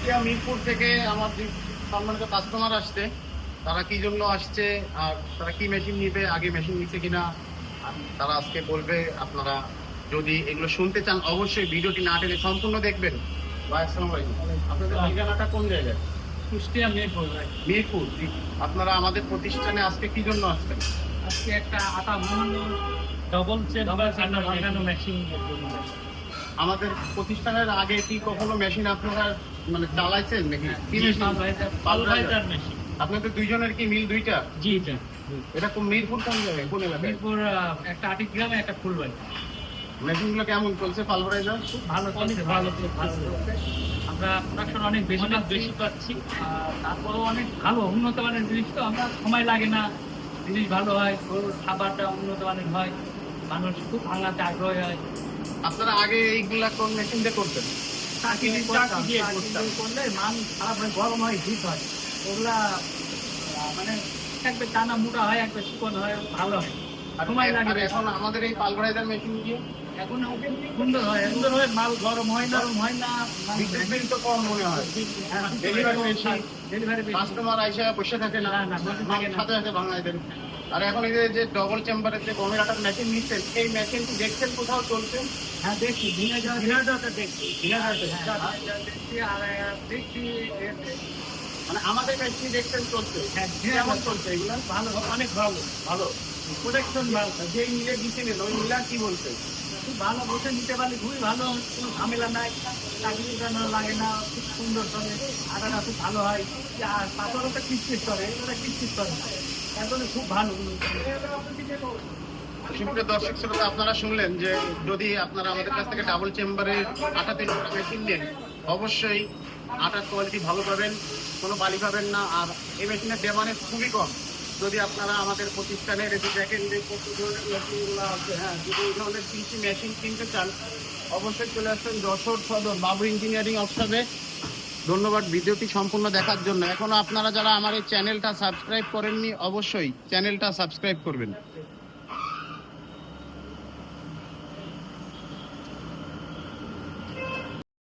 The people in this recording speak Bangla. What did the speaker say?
কুষ্টিয়া মিরপুর থেকে আমার যে সম্মানিত কাস্টমার আসছে, তারা কি জন্য আসছে আর তারা কি মেশিন নিবে, আগে মেশিন নিচ্ছে কিনা তারা আজকে বলবে। আপনারা যদি এগুলো শুনতে চান অবশ্যই ভিডিওটি না টেনে সম্পূর্ণ দেখবেন। ভাই আসসালামু আলাইকুম, আপনাদের ঠিকানাটা কোন জায়গায়? কুষ্টিয়া মিরপুর ভাই। মিরপুর। আপনারা আমাদের প্রতিষ্ঠানে আজকে কি জন্য আসছেন? আজকে একটা আটা ভাঙানো ডবল চেম্বার আটা ভাঙানো মেশিন। আমাদের প্রতিষ্ঠানের আগে কি কখনো মেশিন আপনারা মানে চালাইছেন নাকি? কি মেশিন? Pulveriser machine. আপনাদের দুইজনের কি মিল দুইটা? জি জি। এটা কোন মিরপুর কোন জায়গায়, কোন এলাকায়? মিরপুর একটা আটিগ্রামে একটা ফুলবাড়ি। মেশিনগুলো কেমন চলছে পালভারাইজার? খুব ভালো চলছে, ভালো চলছে। আমরা প্রোডাকশন অনেক বেশি পাচ্ছি। তারপরেও অনেক ভালো উন্নত মানের জিনিস, তো আমরা সময় লাগে না, জিনিস ভালো হয়, গরুর খাবারটা উন্নত মানের হয়, মানুষ খুব ভাঙাতে আগ্রহী হয়। আপনারা আগে এইগুলা কোন মেশিন দিয়ে করতেন? চাকি দিয়ে করলে মান খারাপ হয়, গরম হয়, হিট হয়। ওগুলা মানে একবার টানা মোটা হয়, একবার চিকন হয়, ভালো হয়, সময় লাগে। আর এখন আমাদের এই পালভারাইজার মেশিন দিয়ে এখন সুন্দর হয়, সুন্দর হয়, মাল গরম হয়, নরম হয় না, বিদ্যুৎ বিল তো কম মনে হয়। ডেলিভারি মেশিন, ডেলিভারি কাস্টমার আইসা বসে থাকে না, না, বসে থাকে না। সাথে সাথে ভাঙায় দেন। আর এখন এই যে ডবল চেম্বারের যে গমের আটার মেশিন নিচ্ছেন, এই মেশিনটি দেখছেন কোথাও চলছে? হ্যাঁ দেখছি, দিনাজপুরে দেখছি, দেখছি, আর দেখছি মানে আমাদের মেশিন দেখছেন চলছে। হ্যাঁ, কেমন চলছে এগুলো? ভালো, অনেক ভালো, ভালো। প্রোটেকশন ভালো, যে মিলে দিচ্ছেন ওই মিলা কি বলছে? খুব ভালো বসে নিতে পারলে খুবই ভালো, কোনো ঝামেলা নাই, চাকরি উঠানো লাগে না, খুব সুন্দর চলে, আটাটা খুব ভালো হয়। আর পাথরও তো কিচকিচ করে, এগুলো কিচকিচ করে না, তার জন্য খুব ভালো। সুপ্রিয় দর্শক শ্রোতা, আপনারা শুনলেন যে যদি আপনারা আমাদের কাছ থেকে ডাবল চেম্বারের আটা তৈরি করা মেশিন নেন, অবশ্যই আটার কোয়ালিটি ভালো পাবেন, কোনো বালি পাবেন না। আর এই মেশিনের ডিমান্ড খুবই কম। যদি আপনারা আমাদের প্রতিষ্ঠানের এই যে দেখেন যে কত ধরনের মেশিনগুলো আছে, হ্যাঁ, যদি এই ধরনের কৃষি মেশিন কিনতে চান অবশ্যই চলে আসবেন যশোর সদর বাবু ইঞ্জিনিয়ারিং ওয়ার্কশপে। ধন্যবাদ ভিডিওটি সম্পূর্ণ দেখার জন্য। এখনো আপনারা যারা আমার এই চ্যানেলটা সাবস্ক্রাইব করেননি অবশ্যই চ্যানেলটা সাবস্ক্রাইব করবেন।